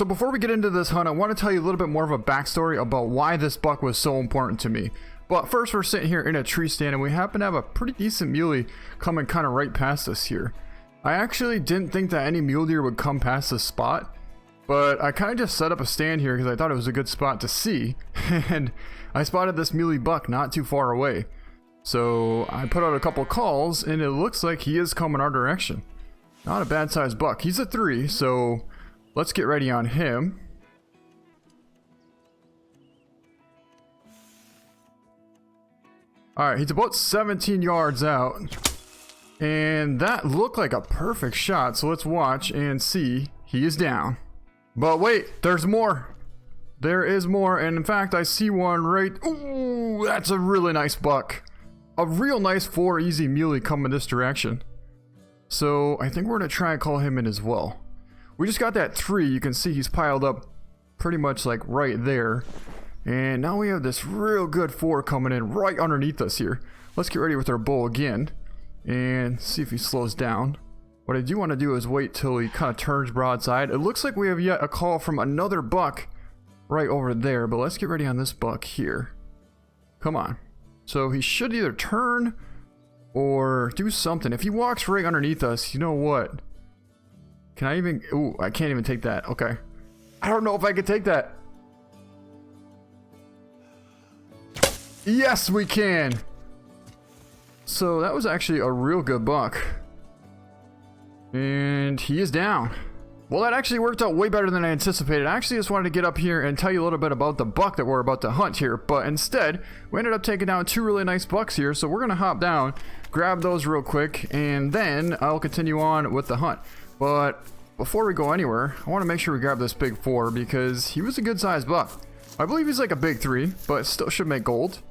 So before we get into this hunt, I want to tell you a little bit more of a backstory about why this buck was so important to me. But first, we're sitting here in a tree stand and we happen to have a pretty decent muley coming kind of right past us here. I actually didn't think that any mule deer would come past this spot, but I kind of just set up a stand here because I thought it was a good spot to see, and I spotted this muley buck not too far away. So I put out a couple calls and it looks like he is coming our direction. Not a bad sized buck. He's a 3, so let's get ready on him. Alright, he's about 17 yards out. And that looked like a perfect shot, so let's watch and see. He is down. But wait, there's more. There is more, and in fact, I see one right... Ooh, that's a really nice buck. A real nice 4 easy muley coming this direction. So I think we're going to try and call him in as well. We just got that 3. You can see he's piled up pretty much like right there. And now we have this real good 4 coming in right underneath us here. Let's get ready with our bow again and see if he slows down. What I do want to do is wait till he kind of turns broadside. It looks like we have yet a call from another buck right over there, but let's get ready on this buck here. Come on. So he should either turn or do something. If he walks right underneath us, you know what? Can I even... Ooh, I can't even take that. Okay. I don't know if I can take that. Yes, we can. So that was actually a real good buck. And he is down. Well, that actually worked out way better than I anticipated. I actually just wanted to get up here and tell you a little bit about the buck that we're about to hunt here. But instead, we ended up taking down 2 really nice bucks here. So we're going to hop down, grab those real quick, and then I'll continue on with the hunt. But before we go anywhere, I want to make sure we grab this big 4 because he was a good sized buck. I believe he's like a big 3, but still should make gold.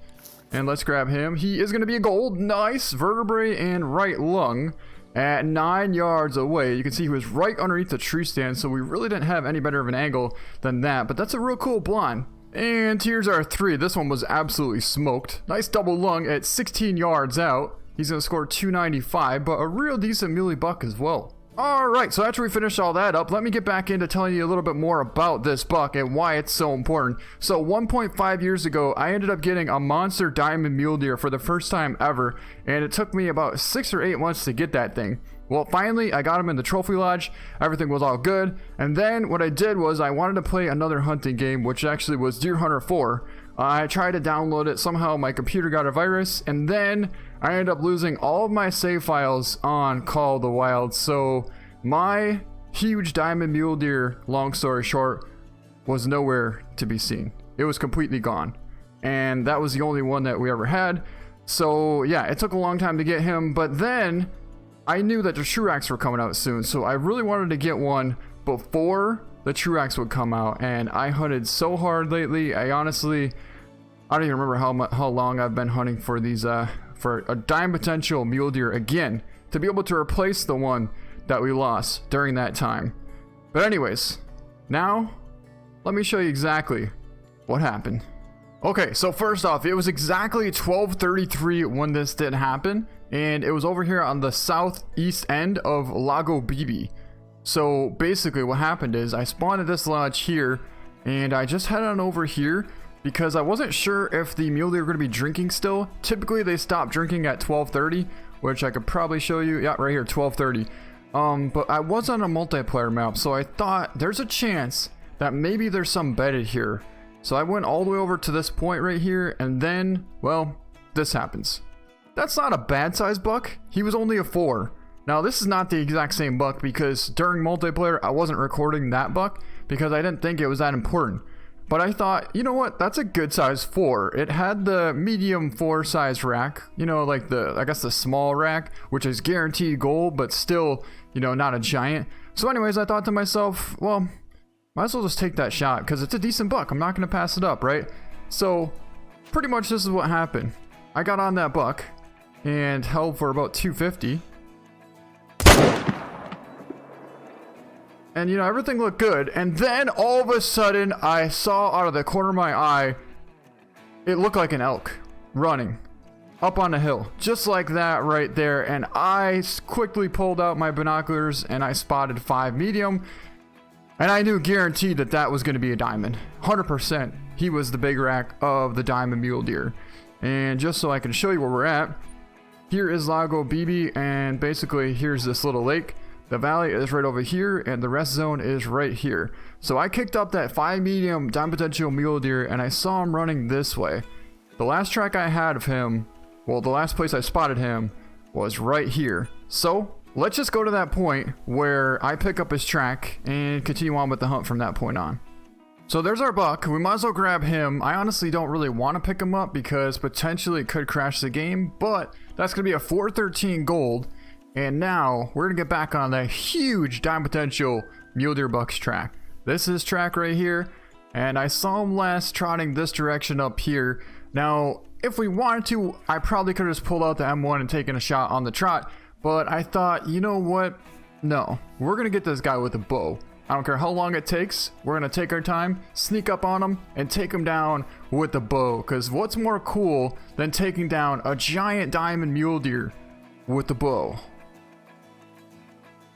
And let's grab him. He is going to be a gold. Nice vertebrae and right lung at 9 yards away. You can see he was right underneath the tree stand, so we really didn't have any better of an angle than that. But that's a real cool blonde. And here's our 3. This one was absolutely smoked. Nice double lung at 16 yards out. He's going to score 295, but a real decent muley buck as well. Alright, so after we finish all that up, let me get back into telling you a little bit more about this buck and why it's so important. So 1.5 years ago, I ended up getting a monster diamond mule deer for the first time ever, and it took me about 6 or 8 months to get that thing. Well, finally, I got him in the trophy lodge, everything was all good, and then what I did was I wanted to play another hunting game, which actually was Deer Hunter 4. I tried to download it, somehow my computer got a virus, and then I ended up losing all of my save files on Call of the Wild. So my huge diamond mule deer, long story short, was nowhere to be seen. It was completely gone, and that was the only one that we ever had. So yeah, it took a long time to get him, but then I knew that the Truax were coming out soon, so I really wanted to get one before the Truax would come out. And I hunted so hard lately. I don't even remember how long I've been hunting for these for a dime potential mule deer again, to be able to replace the one that we lost during that time. But anyways, now let me show you exactly what happened. Okay, so first off, it was exactly 12:33 when this did happen, and it was over here on the southeast end of Lago Bibi. So basically what happened is I spawned at this lodge here, and I just headed on over here because I wasn't sure if the mule deer were going to be drinking still. Typically they stop drinking at 12:30, which I could probably show you. Yeah, right here, 12:30. But I was on a multiplayer map, so I thought there's a chance that maybe there's some bedded here. So I went all the way over to this point right here, and then, well, this happens. That's not a bad sized buck. He was only a 4. Now this is not the exact same buck because during multiplayer I wasn't recording that buck because I didn't think it was that important. But I thought, you know what, that's a good size 4. It had the medium 4 size rack, you know, like I guess the small rack, which is guaranteed gold, but still, you know, not a giant. So anyways, I thought to myself, well, might as well just take that shot because it's a decent buck. I'm not going to pass it up, right? So pretty much this is what happened. I got on that buck and held for about 250. And you know, everything looked good, and then all of a sudden I saw out of the corner of my eye, it looked like an elk running up on a hill, just like that right there. And I quickly pulled out my binoculars and I spotted 5 medium. And I knew guaranteed that that was going to be a diamond. 100%. He was the big rack of the diamond mule deer. And just so I can show you where we're at, here is Lago Bibi, and basically here's this little lake. The valley is right over here, and the rest zone is right here. So I kicked up that 5 medium diamond potential mule deer, and I saw him running this way. The last track I had of him, well, the last place I spotted him was right here. So let's just go to that point where I pick up his track and continue on with the hunt from that point on. So there's our buck. We might as well grab him. I honestly don't really want to pick him up because potentially it could crash the game, but that's going to be a 413 gold. And now we're going to get back on that huge diamond potential mule deer buck's track. This is track right here, and I saw him last trotting this direction up here. Now, if we wanted to, I probably could have just pulled out the M1 and taken a shot on the trot, but I thought, you know what? No, we're going to get this guy with a bow. I don't care how long it takes. We're going to take our time, sneak up on him, and take him down with the bow. Because what's more cool than taking down a giant diamond mule deer with the bow?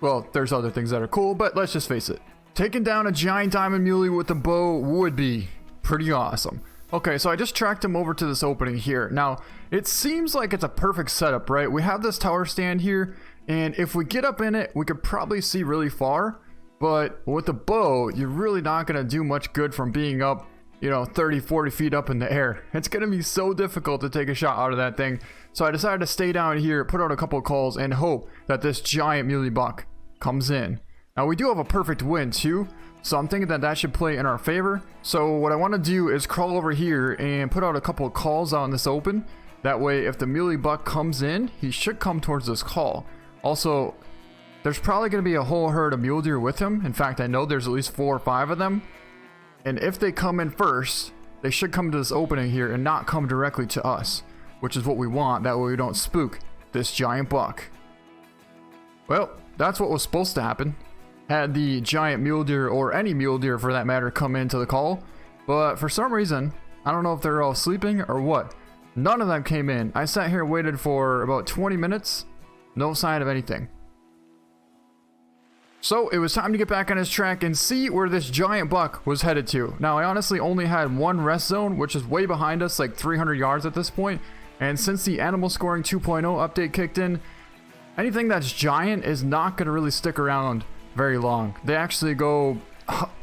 Well, there's other things that are cool, but let's just face it. Taking down a giant diamond muley with the bow would be pretty awesome. Okay, so I just tracked him over to this opening here. Now, it seems like it's a perfect setup, right? We have this tower stand here, and if we get up in it, we could probably see really far. But with the bow, you're really not going to do much good from being up, 30, 40 feet up in the air. It's going to be so difficult to take a shot out of that thing. So I decided to stay down here, put out a couple of calls, and hope that this giant muley buck comes in. Now, we do have a perfect wind too, so I'm thinking that that should play in our favor. So what I want to do is crawl over here and put out a couple of calls out in this open. That way, if the muley buck comes in, he should come towards this call. Also, there's probably going to be a whole herd of mule deer with him. In fact, I know there's at least 4 or 5 of them. And if they come in first, they should come to this opening here and not come directly to us, which is what we want. That way we don't spook this giant buck. Well, that's what was supposed to happen. Had the giant mule deer, or any mule deer for that matter, come into the call. But for some reason, I don't know if they're all sleeping or what, none of them came in. I sat here and waited for about 20 minutes. No sign of anything. So it was time to get back on his track and see where this giant buck was headed to. Now, I honestly only had one rest zone, which is way behind us, like 300 yards at this point. And since the Animal Scoring 2.0 update kicked in, anything that's giant is not going to really stick around very long. They actually go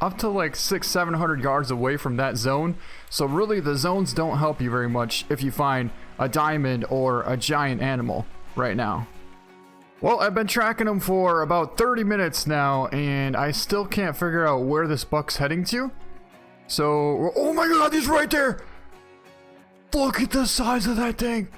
up to like 600-700 yards away from that zone. So really, the zones don't help you very much if you find a diamond or a giant animal right now. Well, I've been tracking him for about 30 minutes now, and I still can't figure out where this buck's heading to. So, oh my god, he's right there! Look at the size of that thing!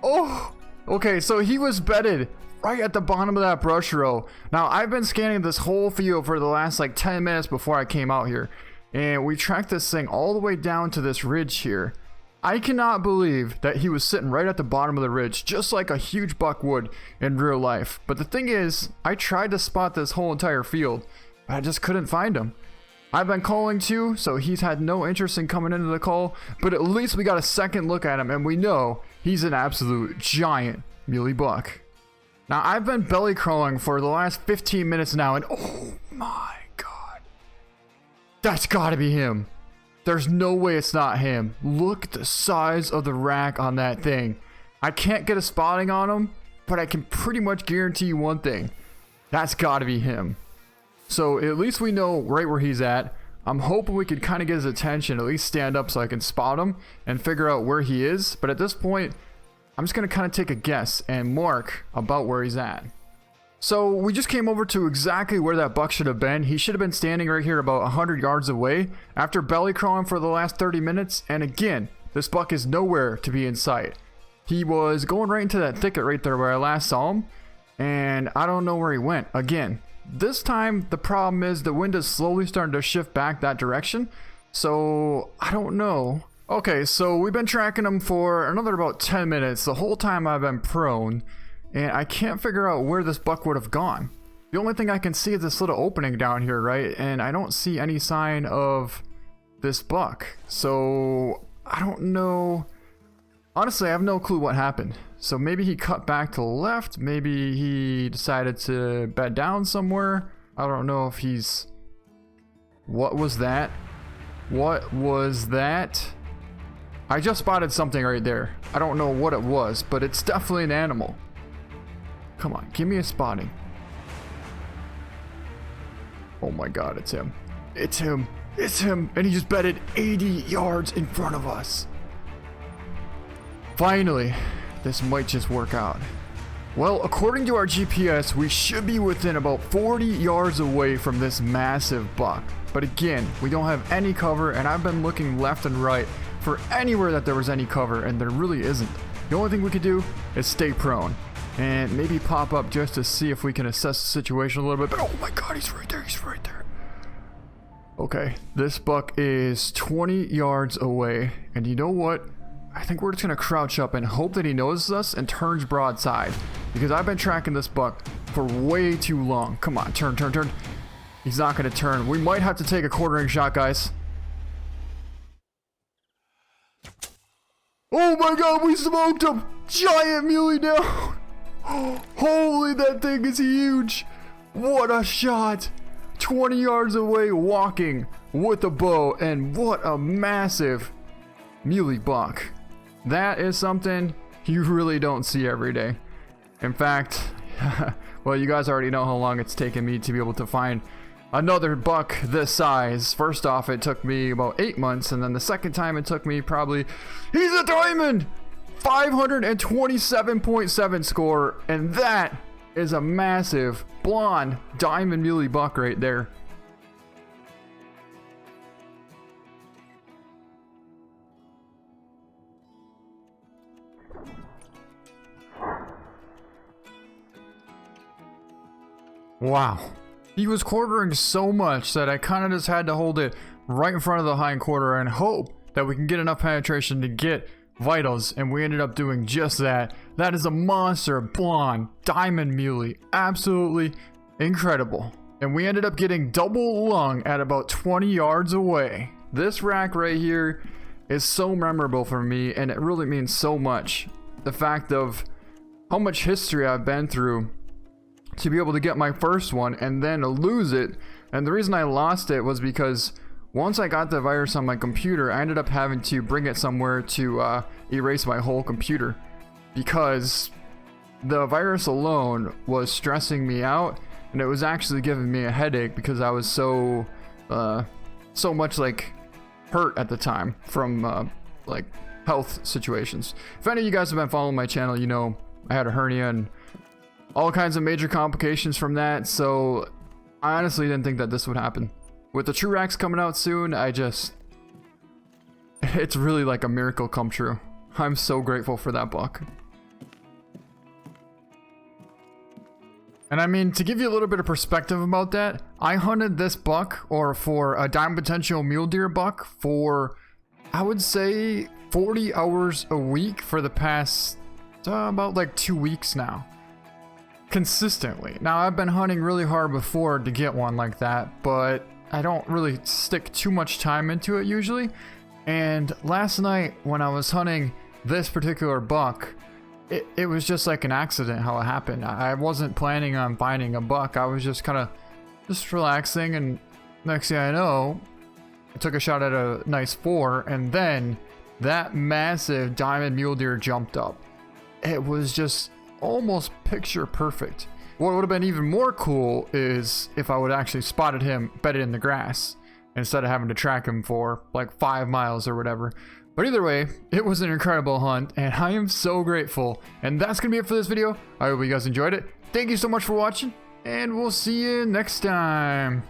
Oh! Okay, so he was bedded right at the bottom of that brush row. Now, I've been scanning this whole field for the last like 10 minutes before I came out here. And we tracked this thing all the way down to this ridge here. I cannot believe that he was sitting right at the bottom of the ridge, just like a huge buck would in real life. But the thing is, I tried to spot this whole entire field, but I just couldn't find him. I've been calling too, so he's had no interest in coming into the call, but at least we got a second look at him, and we know he's an absolute giant muley buck. Now, I've been belly crawling for the last 15 minutes now, and oh my god. That's gotta be him. There's no way it's not him. Look at the size of the rack on that thing. I can't get a spotting on him, but I can pretty much guarantee you one thing. That's gotta be him. So at least we know right where he's at. I'm hoping we could kind of get his attention, at least stand up so I can spot him and figure out where he is. But at this point, I'm just going to kind of take a guess and mark about where he's at. So we just came over to exactly where that buck should have been. He should have been standing right here about 100 yards away after belly crawling for the last 30 minutes. And again, this buck is nowhere to be in sight. He was going right into that thicket right there where I last saw him. And I don't know where he went. Again, this time the problem is the wind is slowly starting to shift back that direction. So I don't know. Okay, so we've been tracking him for another about 10 minutes. The whole time I've been prone. And I can't figure out where this buck would have gone. The only thing I can see is this little opening down here, right? And I don't see any sign of this buck. So, I don't know. Honestly, I have no clue what happened. So maybe he cut back to the left. Maybe he decided to bed down somewhere. I don't know if he's What was that? What was that? I just spotted something right there. I don't know what it was, but it's definitely an animal. Come on, give me a spotting. Oh my god, it's him. It's him. It's him. And he just bedded 80 yards in front of us. Finally, this might just work out. Well, according to our GPS, we should be within about 40 yards away from this massive buck. But again, we don't have any cover, and I've been looking left and right for anywhere that there was any cover, and there really isn't. The only thing we could do is stay prone and maybe pop up just to see if we can assess the situation a little bit. But oh my god, he's right there. He's right there. Okay, this buck is 20 yards away, and you know what? I think we're just gonna crouch up and hope that he notices us and turns broadside, because I've been tracking this buck for way too long. Come on, turn, turn, turn. He's not gonna turn. We might have to take a quartering shot, guys. Oh my god, we smoked him! Giant muley down! Holy, that thing is huge! What a shot! 20 yards away, walking with a bow, and what a massive muley buck. That is something you really don't see every day. In fact, well, you guys already know how long it's taken me to be able to find another buck this size. First off, it took me about 8 months, and then the second time it took me probably... He's a diamond! 527.7 score, and that is a massive blonde diamond muley buck right there. Wow. He was quartering so much that I kind of just had to hold it right in front of the hind quarter and hope that we can get enough penetration to get vitals, and we ended up doing just that. That is a monster blonde diamond muley. Absolutely incredible. And we ended up getting double lung at about 20 yards away. This rack right here is so memorable for me, and it really means so much. The fact of how much history I've been through to be able to get my first one and then lose it. And the reason I lost it was because once I got the virus on my computer, I ended up having to bring it somewhere to erase my whole computer, because the virus alone was stressing me out, and it was actually giving me a headache because I was so much like hurt at the time from like health situations. If any of you guys have been following my channel, you know I had a hernia and all kinds of major complications from that, so I honestly didn't think that this would happen. With the true racks coming out soon, it's really like a miracle come true. I'm so grateful for that buck. And I mean, to give you a little bit of perspective about that, I hunted this buck, or for a diamond potential mule deer buck, for I would say 40 hours a week for the past about like 2 weeks now. Consistently. Now, I've been hunting really hard before to get one like that, but I don't really stick too much time into it usually. And last night when I was hunting this particular buck, it was just like an accident how it happened. I wasn't planning on finding a buck. I was just kind of just relaxing, and next thing I know, I took a shot at a nice 4, and then that massive diamond mule deer jumped up. It was just almost picture perfect. What would have been even more cool is if I would actually spotted him bedded in the grass instead of having to track him for like 5 miles or whatever. But either way, it was an incredible hunt, and I am so grateful. And that's gonna be it for this video. I hope you guys enjoyed it. Thank you so much for watching, and we'll see you next time.